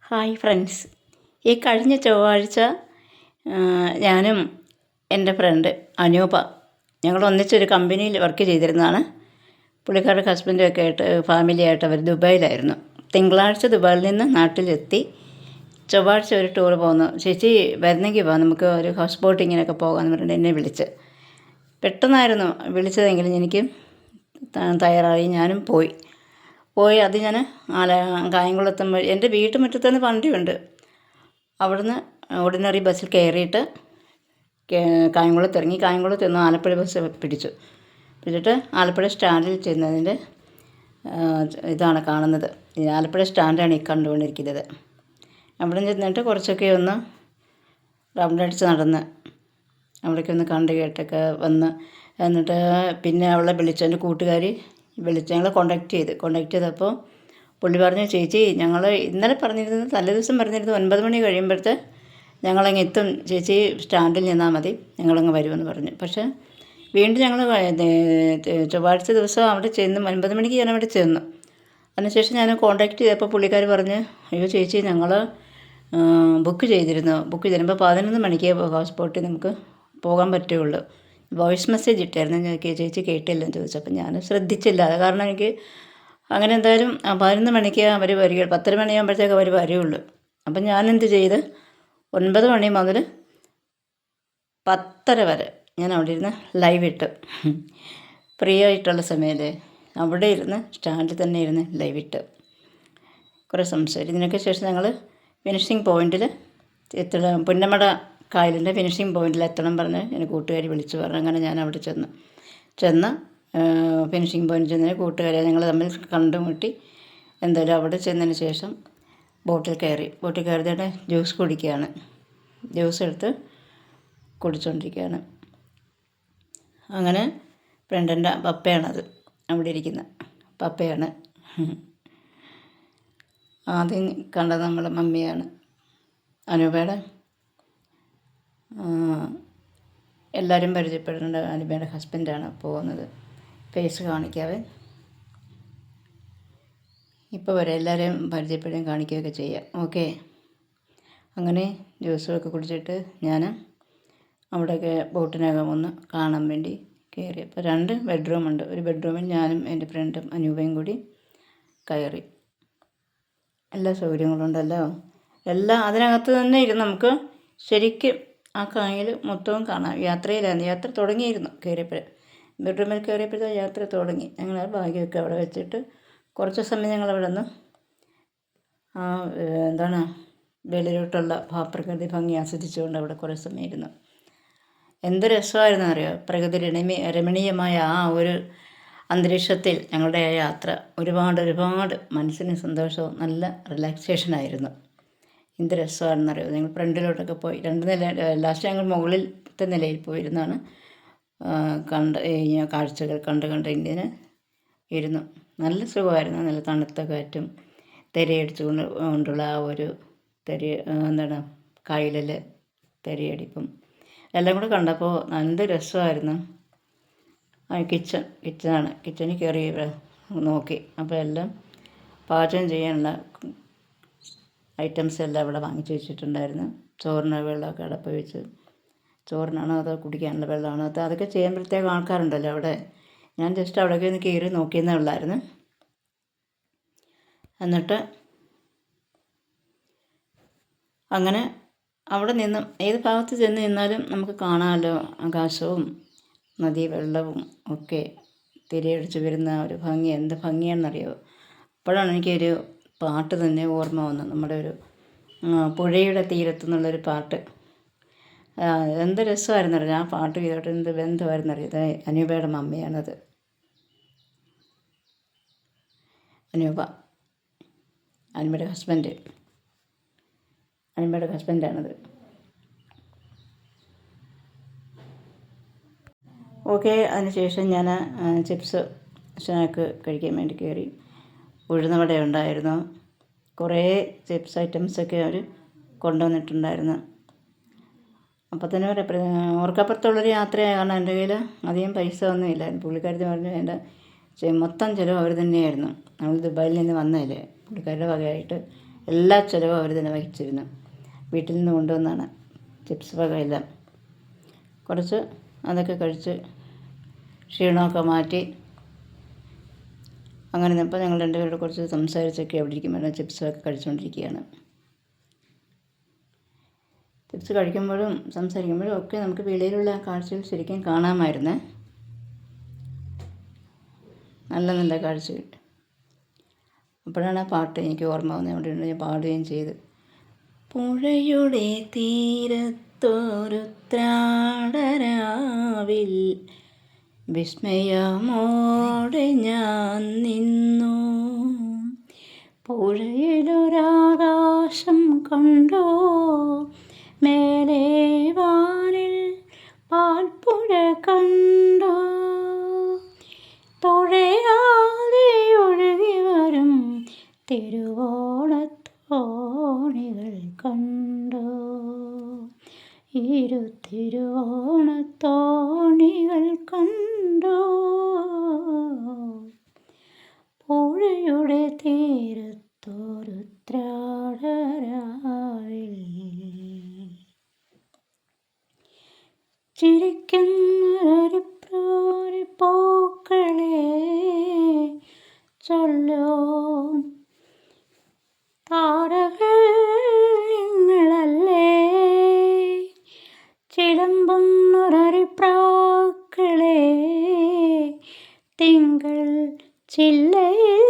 Hi friends, ഈ കഴിഞ്ഞ ചൊവ്വാഴ്ച ഞാനും എൻ്റെ ഫ്രണ്ട് അനൂപ ഞങ്ങൾ ഒന്നിച്ചൊരു കമ്പനിയിൽ വർക്ക് ചെയ്തിരുന്നതാണ്. പുള്ളിക്കാരുടെ ഹസ്ബൻഡൊക്കെ ആയിട്ട് ഫാമിലിയായിട്ട് അവർ ദുബായിലായിരുന്നു. തിങ്കളാഴ്ച ദുബായിൽ നിന്ന് നാട്ടിലെത്തി. ചൊവ്വാഴ്ച ഒരു ടൂർ പോകുന്നു. ചേച്ചി വരുന്നെങ്കിൽ വാ, നമുക്ക് ഒരു ഹൗസ് ബോട്ടിങ്ങിനൊക്കെ പോകാമെന്ന് പറഞ്ഞിട്ട് എന്നെ വിളിച്ച്. പെട്ടെന്നായിരുന്നു വിളിച്ചതെങ്കിലും എനിക്ക് തയ്യാറായി. ഞാനും പോയി. അത് ഞാൻ കായംകുളത്തുമ്പോൾ എൻ്റെ വീട്ടുമുറ്റത്ത് തന്നെ വണ്ടിയുണ്ട്. അവിടുന്ന് ഓർഡിനറി ബസ്സിൽ കയറിയിട്ട് കായംകുളത്ത് ഇറങ്ങി. കായംകുളത്ത് നിന്ന് ആലപ്പുഴ ബസ് പിടിച്ചിട്ട് ആലപ്പുഴ സ്റ്റാൻഡിൽ ചെന്നതിൻ്റെ ഇതാണ് കാണുന്നത്. ആലപ്പുഴ സ്റ്റാൻഡാണ് ഈ കണ്ടുകൊണ്ടിരിക്കുന്നത്. അവിടെ ചെന്നിട്ട് കുറച്ചൊക്കെ ഒന്ന് റൗണ്ട് അടിച്ച് നടന്ന് അവിടേക്കൊന്ന് കണ്ട് കേട്ടൊക്കെ വന്ന്, എന്നിട്ട് പിന്നെ അവളെ വിളിച്ചു. എൻ്റെ കൂട്ടുകാരി വിളിച്ച് ഞങ്ങളെ കോണ്ടാക്ട് ചെയ്തപ്പോൾ പുള്ളി പറഞ്ഞു, ചേച്ചി ഞങ്ങൾ ഇന്നലെ പറഞ്ഞിരുന്നത്, തലേദിവസം പറഞ്ഞിരുന്നത് 9 മണി കഴിയുമ്പോഴത്തെ ഞങ്ങളങ്ങ് എത്തും, ചേച്ചി സ്റ്റാൻഡിൽ നിന്നാൽ മതി, ഞങ്ങളങ്ങ് വരുമെന്ന് പറഞ്ഞു. പക്ഷേ വീണ്ടും ഞങ്ങൾ ചൊവ്വാഴ്ച ദിവസം അവിടെ ചെന്ന് 9 മണിക്ക് ഞാൻ അവിടെ ചെന്നു. അതിനുശേഷം ഞാൻ കോണ്ടാക്ട് ചെയ്തപ്പോൾ പുള്ളിക്കാർ പറഞ്ഞ്, അയ്യോ ചേച്ചി ഞങ്ങൾ ബുക്ക് ചെയ്തിരുമ്പോൾ 11 മണിക്ക് ഹൗസ് ബോട്ടിൽ നമുക്ക് പോകാൻ പറ്റുകയുള്ളൂ. വോയിസ് മെസ്സേജ് ഇട്ടായിരുന്നു. ഞാൻ ചേച്ചി കേട്ടില്ലെന്ന് ചോദിച്ചപ്പോൾ ഞാൻ ശ്രദ്ധിച്ചില്ല. അത് കാരണം എനിക്ക് അങ്ങനെ എന്തായാലും 11 മണിക്ക് അവർ വരിക, 10 മണിയാകുമ്പോഴത്തേക്ക് അവർ വരികയുള്ളൂ. അപ്പം ഞാനെന്ത് ചെയ്ത് 9 മണി മുതൽ 10:30 വരെ ഞാൻ അവിടെ ഇരുന്ന് ലൈവ് ഇട്ട്. ഫ്രീ ആയിട്ടുള്ള സമയമല്ലേ, അവിടെ ഇരുന്ന് സ്റ്റാൻഡിൽ തന്നെ ഇരുന്ന് ലൈവ് ഇട്ട് കുറേ സംസാരിച്ചു. ഇതിനൊക്കെ ശേഷം ഞങ്ങൾ ഫിനിഷിംഗ് പോയിൻറ്റിൽ പുന്നമട കായലിൻ്റെ ഫിനിഷിംഗ് പോയിൻറ്റിൽ എത്തണം പറഞ്ഞ് എൻ്റെ കൂട്ടുകാരി വിളിച്ചു പറഞ്ഞു. അങ്ങനെ ഞാൻ അവിടെ ചെന്ന് ഫിനിഷിംഗ് പോയിൻറ്റ് ചെന്നതിന് കൂട്ടുകാരെ ഞങ്ങൾ തമ്മിൽ കണ്ടുമുട്ടി. എന്തായാലും അവിടെ ചെന്നതിന് ശേഷം ബോട്ടിൽ കയറിയിട്ട് ജ്യൂസ് കുടിക്കുകയാണ്. ജ്യൂസ് എടുത്ത് കുടിച്ചുകൊണ്ടിരിക്കുകയാണ്. അങ്ങനെ ഫ്രണ്ടിൻ്റെ പപ്പയാണത്, അവിടെ ഇരിക്കുന്ന പപ്പയാണ്. ആദ്യം കണ്ടത് നമ്മളെ മമ്മിയാണ്, അനൂപയുടെ. എല്ലാവരും പരിചയപ്പെടുന്നുണ്ട്. അനൂപയുടെ ഹസ്ബൻഡാണ് പോകുന്നത്. ഫേസ് കാണിക്കാവേ, ഇപ്പോൾ വരെ എല്ലാവരെയും പരിചയപ്പെടുകയും കാണിക്കുകയൊക്കെ ചെയ്യാം. ഓക്കെ. അങ്ങനെ ജ്യൂസൊക്കെ കുടിച്ചിട്ട് ഞാൻ അവിടെയൊക്കെ ബോട്ടിനകം ഒന്ന് കാണാൻ വേണ്ടി കയറി. അപ്പോൾ 2 ബെഡ്റൂമുണ്ട്. ഒരു ബെഡ്റൂമിൽ ഞാനും എൻ്റെ ഫ്രണ്ടും അനൂപയും കൂടി കയറി. എല്ലാ സൗകര്യങ്ങളുണ്ടല്ലോ. എല്ലാം അതിനകത്ത് തന്നെ ഇരുന്ന് നമുക്ക് ശരിക്കും ആ കായൽ മൊത്തവും കാണാം. യാത്ര തുടങ്ങിയിരുന്നു. ബെഡ്റൂമിൽ കയറിയപ്പോഴത്തെ യാത്ര തുടങ്ങി. ഞങ്ങൾ ബാഗൊക്കെ അവിടെ വെച്ചിട്ട് കുറച്ച് സമയം ഞങ്ങൾ അവിടെ നിന്ന് വെളിയിലോട്ടുള്ള പ്രകൃതി ഭംഗി ആസ്വദിച്ചുകൊണ്ട് അവിടെ കുറേ സമയം ഇരുന്നു. എന്ത് രസമായിരുന്നു അറിയോ, പ്രകൃതി രമണീയമായ ആ ഒരു അന്തരീക്ഷത്തിൽ ഞങ്ങളുടെ ആ യാത്ര ഒരുപാട് മനസ്സിന് സന്തോഷവും നല്ല റിലാക്സേഷനായിരുന്നു. എന്ത് രസമാണെന്നറിയോ. ഞങ്ങൾ ഫ്രണ്ടിലോട്ടൊക്കെ പോയി 2 നില, ലാസ്റ്റ് ഞങ്ങൾ മുകളിലത്തെ നിലയിൽ പോയിരുന്നാണ് കാഴ്ചകൾ കണ്ട് ഇങ്ങനെ ഇരുന്നു. നല്ല സുഖമായിരുന്നു. നല്ല തണുത്ത കാറ്റും കൊണ്ടുള്ള ആ ഒരു കായലിൽ തിരയടിപ്പും എല്ലാം കൂടെ കണ്ടപ്പോൾ എന്ത് രസമായിരുന്നു. കിച്ചണാണ്. കിച്ചണിൽ കയറി നോക്കി. അപ്പോൾ എല്ലാം പാചകം ചെയ്യാനുള്ള ഐറ്റംസ് എല്ലാം ഇവിടെ വാങ്ങിച്ച് വെച്ചിട്ടുണ്ടായിരുന്നു. ചോറിന് വെള്ളമൊക്കെ അടപ്പ് വെച്ച്, ചോറിനാണോ അതോ കുടിക്കാനുള്ള വെള്ളമാണോ അതൊക്കെ ചെയ്യുമ്പോഴത്തേക്ക് ആൾക്കാരുണ്ടല്ലോ അവിടെ. ഞാൻ ജസ്റ്റ് അവിടേക്ക് ഒന്ന് കയറി നോക്കിയെന്നേ ഉള്ളായിരുന്നു. എന്നിട്ട് അങ്ങനെ അവിടെ നിന്നും ഏത് ഭാഗത്ത് ചെന്ന് നിന്നാലും നമുക്ക് കാണാമല്ലോ ആകാശവും നദി വെള്ളവും ഒക്കെ തിരയടിച്ച് വരുന്ന ഒരു ഭംഗി. എന്ത് ഭംഗിയാണെന്നറിയോ. അപ്പോഴാണ് എനിക്കൊരു പാട്ട് തന്നെ ഓർമ്മ വന്നത്. നമ്മുടെ ഒരു പുഴയുടെ തീരത്തു നിന്നുള്ളൊരു പാട്ട്. എന്ത് രസമായിരുന്നറിയാം ആ പാട്ട് കേട്ടിട്ട്. എന്ത് ബന്ധമായിരുന്നറിയാം. അനൂപയുടെ മമ്മിയാണത്. അനൂപയുടെ ഹസ്ബൻഡാണത്. ഓക്കെ. അതിനുശേഷം ഞാൻ ചിപ്സ് സ്നാക്ക് കഴിക്കാൻ വേണ്ടി കയറി. ഉഴുന്നവട ഉണ്ടായിരുന്നു. കുറേ ചിപ്സ് ഐറ്റംസൊക്കെ അവർ കൊണ്ടുവന്നിട്ടുണ്ടായിരുന്നു. അപ്പോൾ തന്നെ ഓർക്കപ്പുറത്തുള്ളൊരു യാത്രയായ കാരണം എൻ്റെ കയ്യിൽ അധികം പൈസ ഒന്നും ഇല്ലായിരുന്നു. പുള്ളിക്കാരത്തി പറഞ്ഞു എൻ്റെ മൊത്തം ചിലവ് അവർ തന്നെയായിരുന്നു. നമ്മൾ ദുബായിൽ നിന്ന് വന്നതല്ലേ, പുള്ളിക്കാരുടെ വകയായിട്ട് എല്ലാ ചിലവും അവർ തന്നെ വഹിച്ചിരുന്നു. വീട്ടിൽ നിന്ന് കൊണ്ടുവന്നാണ് ചിപ്സ് വകയെല്ലാം. കുറച്ച് അതൊക്കെ കഴിച്ച് ക്ഷീണമൊക്കെ മാറ്റി അങ്ങനെ നിന്നപ്പോൾ ഞങ്ങൾ രണ്ടുപേരോട് കുറച്ച് സംസാരിച്ചൊക്കെ അവിടെ ഇരിക്കുമ്പോൾ ചിപ്സൊക്കെ കഴിച്ചുകൊണ്ടിരിക്കുകയാണ്. ചിപ്സ് കഴിക്കുമ്പോഴും സംസാരിക്കുമ്പോഴും ഒക്കെ നമുക്ക് വെളിയിലുള്ള കാഴ്ചകൾ ശരിക്കും കാണാമായിരുന്നേ. നല്ല നല്ല കാഴ്ചകൾ. അപ്പോഴാണ് ആ പാട്ട് എനിക്ക് ഓർമ്മ വന്നത്. അവിടെ ഞാൻ പാടുകയും ചെയ്ത്. പുഴയുടെ തീരത്തൊരു ത്രാടരാവിൽ വിസ്മയമോടെ ഞാൻ നിന്നു. പുഴയിലൊരാകാശം കണ്ടോ, മേലെ വാനിൽ പാൽപ്പുഴ കണ്ടോ, തുഴയാതെ ഒഴുകി വരും തിരുവോണത്തോണികൾ കണ്ടോ, ഇരു തിരുവോണത്തോണികൾ കണ്ടോ, പുഴയുടെ തീരത്തൊരു ത്രാടരാവിൽ. ചിരിക്കുന്നൊരിപ്രാരിപ്പൂക്കളെ ചൊല്ലോ, താരകൾ നിങ്ങളല്ലേ, ചിലമ്പുന്നൊരിപ്രാക്കളെ തിങ്കൾ ചില്ലയിൽ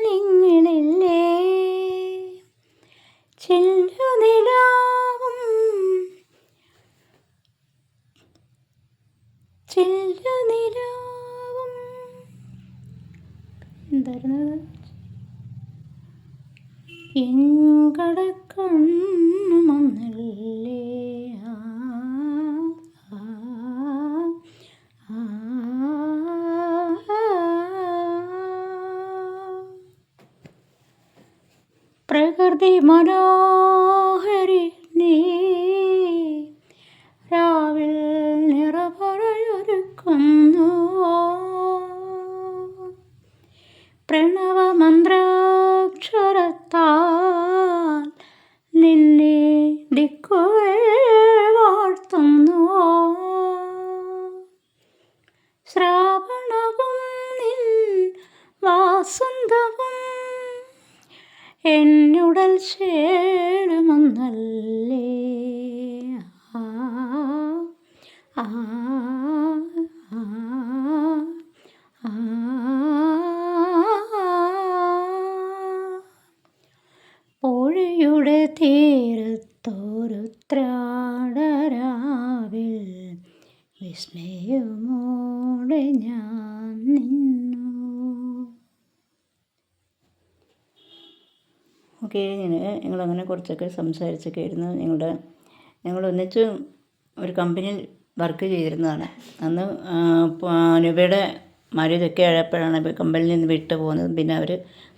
നിങ്ങളില്ലേ, ചില്ലുനിലാവും ചില്ലുനിലാവും എന്തായിരുന്നു എങ്കടക്കണ്ണുമൊന്നല്ലേ. പ്രകൃതി മനോഹരി നീ രാവിൽ നിറപറയൊരുക്കുന്നു, പ്രണവമന്ത്രാക്ഷരത്താൽ നിന്നെ ദിക്കുകൾ വാഴ്ത്തുന്നു. ശ്രാവണവും നിൻ വാസന്തവും എന്നുടൽ ചേരുമെന്നല്ലേ. ആ പുഴയുടെ തീരത്തൊരു ത്രാടരാവിൽ വിസ്മയമോടെ ഞാൻ നിന്നു. ഓക്കെ, ഞങ്ങളങ്ങനെ കുറച്ചൊക്കെ സംസാരിച്ചൊക്കെ ഇരുന്ന് ഞങ്ങൾ ഒന്നിച്ച് ഒരു കമ്പനിയിൽ വർക്ക് ചെയ്തിരുന്നതാണ്. അന്ന് അനുപയുടെ മാര്യേജൊക്കെ ആയപ്പോഴാണ് കമ്പനിയിൽ നിന്ന് വിട്ടു പോകുന്നതും പിന്നെ അവർ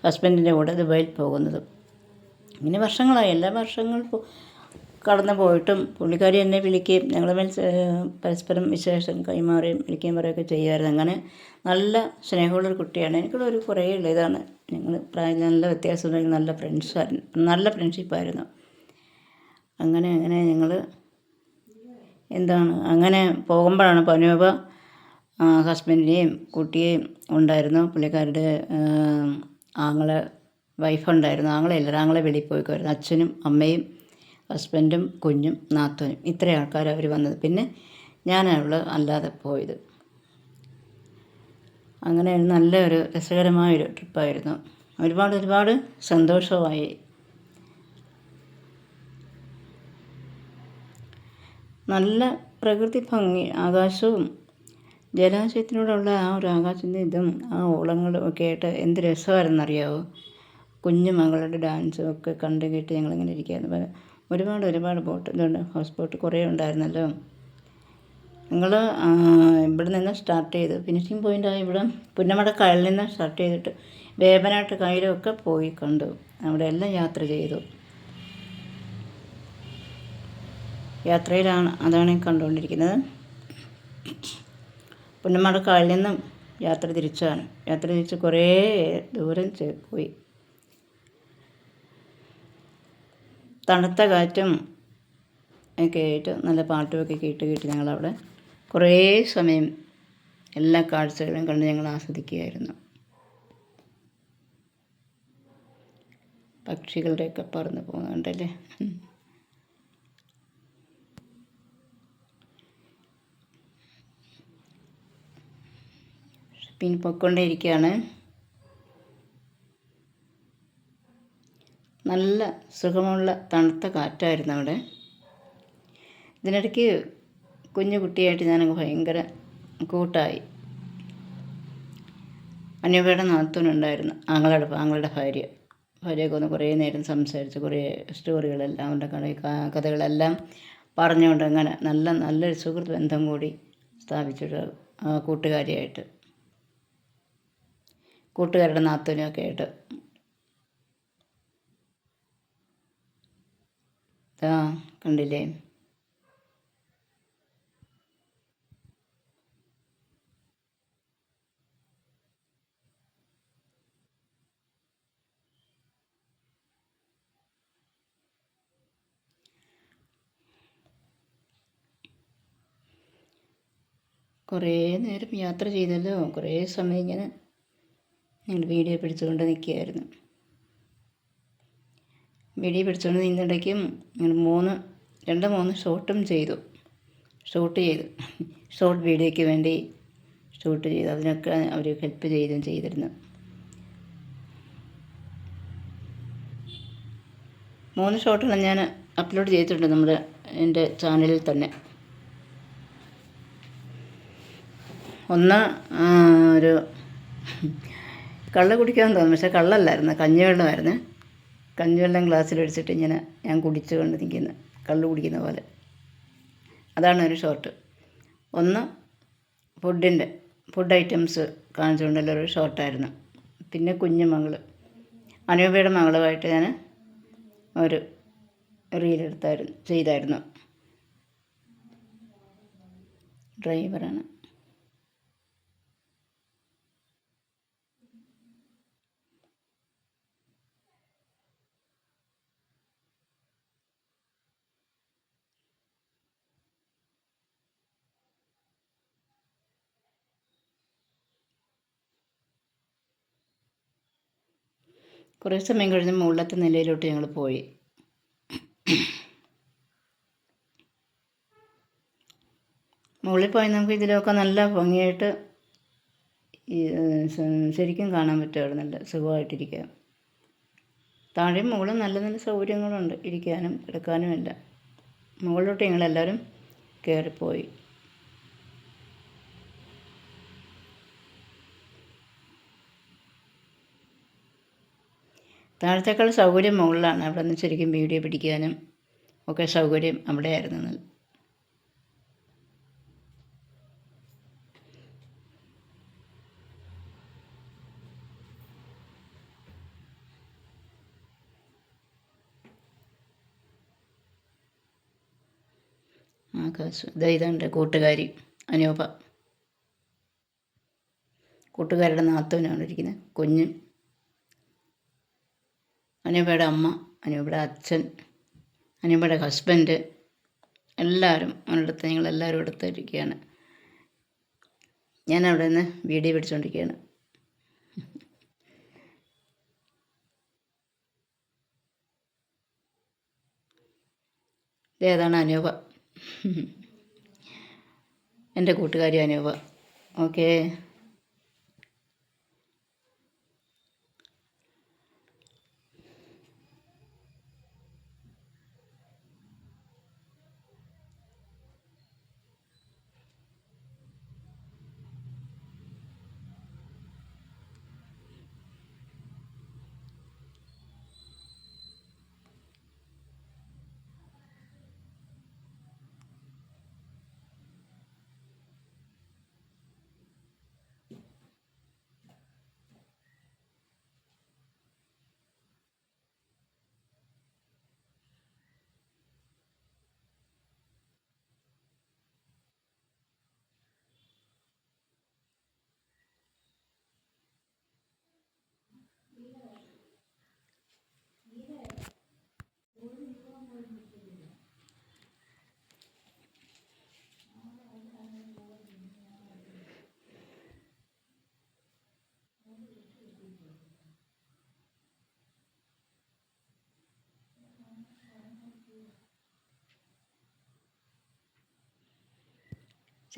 ഹസ്ബൻഡിൻ്റെ കൂടെ ദുബായിൽ പോകുന്നതും. ഇങ്ങനെ വർഷങ്ങളായി. എല്ലാ വർഷങ്ങൾ കടന്നു പോയിട്ടും പുള്ളിക്കാരി എന്നെ വിളിക്കുകയും ഞങ്ങൾ പരസ്പരം വിശേഷം കൈമാറുകയും വിളിക്കുകയും പറയുകയൊക്കെ ചെയ്യുമായിരുന്നു. അങ്ങനെ നല്ല സ്നേഹമുള്ളൊരു കുട്ടിയാണ്. എനിക്കുള്ളൊരു കുറേ ഇതാണ്. ഞങ്ങൾ പ്രായം നല്ല വ്യത്യാസമുണ്ടെങ്കിൽ നല്ല ഫ്രണ്ട്ഷിപ്പായിരുന്നു. അങ്ങനെ ഞങ്ങൾ അങ്ങനെ പോകുമ്പോഴാണ് അനൂപ ഹസ്ബൻഡിനെയും കുട്ടിയെയും ഉണ്ടായിരുന്നു. പുള്ളിക്കാരുടെ വൈഫുണ്ടായിരുന്നു. ആങ്ങളെ വെളിയിൽ പോയിക്കുമായിരുന്നു. അച്ഛനും അമ്മയും ഹസ്ബൻഡും കുഞ്ഞും നാത്തൂനും ഇത്ര ആൾക്കാർ അവർ വന്നത്. പിന്നെ ഞാനാണ് അല്ലാതെ പോയത്. അങ്ങനെ നല്ലൊരു രസകരമായൊരു ട്രിപ്പായിരുന്നു. ഒരുപാട് സന്തോഷമായി. നല്ല പ്രകൃതി ഭംഗി, ആകാശവും ജലാശയത്തിനോടുള്ള ആ ഒരു ആകാശത്തിൻ്റെ ഇതും ആ ഓളങ്ങളും ഒക്കെ ആയിട്ട് എന്ത് രസമായിരുന്നറിയാവോ. കുഞ്ഞു മകളുടെ ഡാൻസും ഒക്കെ കണ്ടു കേട്ട് ഞങ്ങളിങ്ങനെ ഇരിക്കുകയായിരുന്നു. ഒരുപാട് ബോട്ട് ഹൗസ് ബോട്ട് കുറേ ഉണ്ടായിരുന്നല്ലോ. ഞങ്ങൾ ഇവിടെ നിന്ന് സ്റ്റാർട്ട് ചെയ്ത് ഫിനിഷിംഗ് പോയിൻ്റായി ഇവിടെ പുന്നമട കായലിൽ നിന്ന് സ്റ്റാർട്ട് ചെയ്തിട്ട് വേമ്പനാട്ട് കായലൊക്കെ പോയി കണ്ടു. അവിടെ എല്ലാം യാത്ര ചെയ്തു. അതാണ് കണ്ടുകൊണ്ടിരിക്കുന്നത്. പുന്നമട കായലിൽ നിന്നും യാത്ര തിരിച്ച് കുറേ ദൂരം പോയി. തണുത്ത കാറ്റും ഒക്കെ ആയിട്ട് നല്ല പാട്ടുമൊക്കെ കേട്ട് ഞങ്ങളവിടെ കുറേ സമയം എല്ലാ കാഴ്ചകളും കണ്ട് ഞങ്ങൾ ആസ്വദിക്കുകയായിരുന്നു. പക്ഷികളുടെയൊക്കെ പറന്ന് പോകുന്നുണ്ടല്ലേ. പിന്നെ പൊയ്ക്കൊണ്ടേയിരിക്കുകയാണ്. നല്ല സുഖമുള്ള തണുത്ത കാറ്റായിരുന്നു അവിടെ. ഇതിനിടയ്ക്ക് കുഞ്ഞു കുട്ടിയായിട്ട് ഞാനങ്ങ് ഭയങ്കര കൂട്ടായി. അനൂപയുടെ നാത്തൂനുണ്ടായിരുന്നു, ആങ്ങളുടെ ഭാര്യയൊക്കെ ഒന്ന് കുറേ നേരം സംസാരിച്ച് കുറേ സ്റ്റോറികളെല്ലാം അവരുടെ കഥകളെല്ലാം പറഞ്ഞുകൊണ്ട് അങ്ങനെ നല്ലൊരു സുഹൃത്ത് ബന്ധം കൂടി സ്ഥാപിച്ചൊരു കൂട്ടുകാരുടെ നാത്തൂനൊക്കെ ആയിട്ട്. കണ്ടില്ലേ. കുറേ നേരം യാത്ര ചെയ്തല്ലോ, കുറേ സമയം ഇങ്ങനെ ഞങ്ങൾ വീഡിയോ പിടിച്ചുകൊണ്ട് നിൽക്കുകയായിരുന്നു. വീഡിയോ പിടിച്ചുകൊണ്ട് നിന്നിടയ്ക്കും ഞങ്ങൾ 3 ഷൂട്ട് ചെയ്തു. ഷോർട്ട് വീഡിയോയ്ക്ക് വേണ്ടി ഷൂട്ട് ചെയ്തു. അതിനൊക്കെ അവർ ഹെൽപ്പ് ചെയ്തിരുന്നു. 3 ഷോട്ടുകൾ ഞാൻ അപ്ലോഡ് ചെയ്തിട്ടുണ്ട് എൻ്റെ ചാനലിൽ തന്നെ. ഒന്ന് ഒരു കള്ള് കുടിക്കാൻ തോന്നും, പക്ഷേ കള്ളല്ലായിരുന്നു, കഞ്ഞിവെള്ളമായിരുന്നു. കഞ്ഞിവെള്ളം ഗ്ലാസ്സിലൊഴിച്ചിട്ട് ഇങ്ങനെ ഞാൻ കുടിച്ചുകൊണ്ട് നിൽക്കുന്നു, കള്ള് കുടിക്കുന്ന പോലെ. അതാണ് ഒരു ഷോട്ട്. ഒന്ന് ഫുഡ് ഐറ്റംസ് കാണിച്ചുകൊണ്ടുള്ള ഒരു ഷോട്ടായിരുന്നു. പിന്നെ അനൂപയുടെ മകളുമായിട്ട് ഞാൻ ഒരു ചെയ്തായിരുന്നു. ഡ്രൈവറാണ്. കുറേ സമയം കഴിഞ്ഞ് മുകളിലത്തെ നിലയിലോട്ട് ഞങ്ങൾ പോയി. മുകളിൽ പോയി നമുക്ക് ഇതിലൊക്കെ നല്ല ഭംഗിയായിട്ട് ശരിക്കും കാണാൻ പറ്റും. നല്ല സുഖമായിട്ടിരിക്കുക. താഴെയും മുകളിലും നല്ല നല്ല സൗകര്യങ്ങളുണ്ട്, ഇരിക്കാനും കിടക്കാനും എല്ലാം. മുകളിലോട്ട് ഞങ്ങളെല്ലാവരും കയറിപ്പോയി. താഴത്തേക്കാൾ സൗകര്യം മുകളിലാണ്. അവിടെ നിന്ന് ശരിക്കും വീഡിയോ പിടിക്കാനും ഒക്കെ സൗകര്യം അവിടെയായിരുന്നു. ഇതാണ്ട് കൂട്ടുകാരി അനൂപ, കൂട്ടുകാരുടെ നാത്തൂനാണ് ഇരിക്കുന്നത്. കുഞ്ഞും അനൂപയുടെ അമ്മ, അനൂപയുടെ അച്ഛൻ, അനൂപയുടെ ഹസ്ബൻഡ് എല്ലാവരും ഞങ്ങളെല്ലാവരും അടുത്തിരിക്കുകയാണ്. ഞാൻ അവിടെ നിന്ന് വീഡിയോ പിടിച്ചുകൊണ്ടിരിക്കുകയാണ്. ഇതേതാണ് അനൂപ, എൻ്റെ കൂട്ടുകാരി അനൂപ. ഓക്കേ.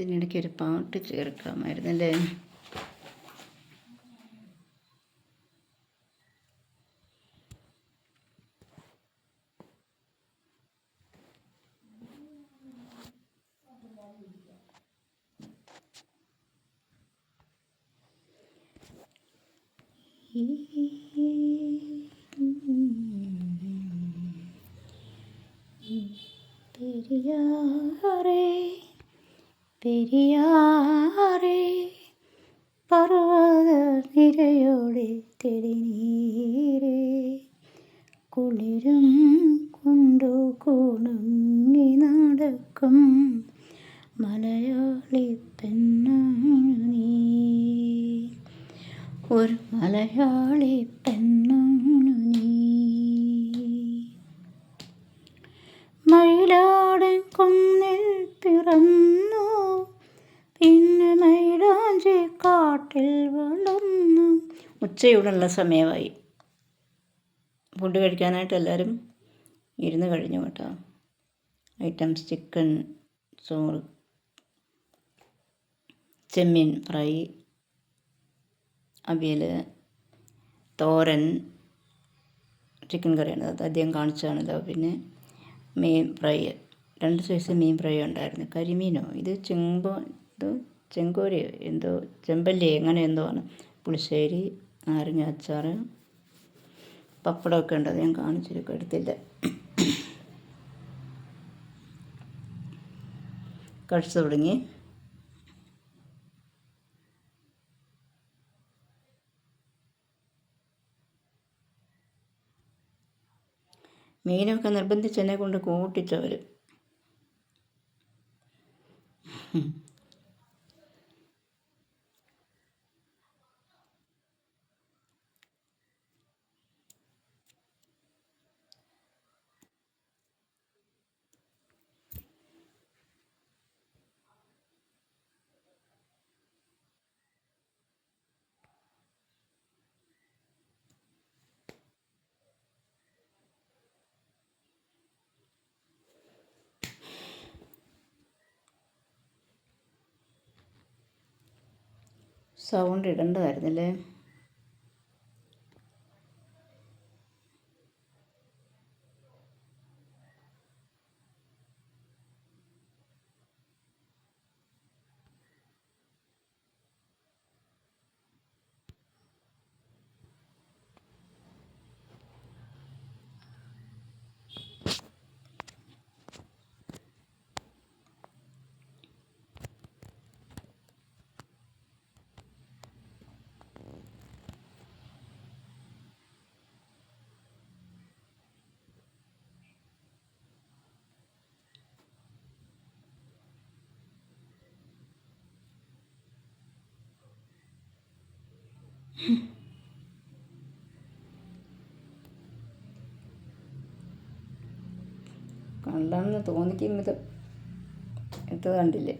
ഇതിനിടയ്ക്ക് ഒരു പാട്ട് ചേർക്കാമായിരുന്നല്ലേ. പെരിയാറേ പെരിയാറേ പർവ്വത നിരയോടെ തെളിനീരേ കുളിരും കൊണ്ടു കുണുങ്ങി നടക്കും മലയാളി പെണ്ണാണു നീ, ഒരു മലയാളി പെണ്ണാണു നീ. മയിലാടൻ കുന്നിൽ പിറന്നു, പിന്നെ മൈലാഞ്ചി കാട്ടിൽ വളർന്നു. ഉച്ചയൂടുള്ള സമയമായി. ഫുഡ് കഴിക്കാനായിട്ട് എല്ലാവരും ഇരുന്ന് കഴിഞ്ഞു കേട്ടോ. ഐറ്റംസ് ചിക്കൻ, ചോറ്, ചെമ്മീൻ ഫ്രൈ, അവിയൽ, തോരൻ, ചിക്കൻ കറിയാണ്, അത് ആദ്യം കാണിച്ചതാണല്ലോ. പിന്നെ മീൻ ഫ്രൈ, 2 സൈസ് മീൻ ഫ്രൈ ഉണ്ടായിരുന്നു. കരിമീനോ ഇത് ചെങ്കോരയോ എന്തോ ചെമ്പല്ലി അങ്ങനെ എന്തോ ആണ്. പുളിശ്ശേരി, നാരങ്ങ അച്ചാർ, പപ്പടമൊക്കെ ഉണ്ട്. അത് ഞാൻ കാണിച്ചിരിക്കും, എടുത്തില്ല. കഴിച്ചു തുടങ്ങി. മീനൊക്കെ നിർബന്ധിച്ച് എന്നെ കൊണ്ട് കൂട്ടിച്ചവർ. സൗണ്ട് ഇടേണ്ടതായിരുന്നല്ലേ. കണ്ടെന്ന് തോന്നിക്കും ഇത് കണ്ടില്ലേ.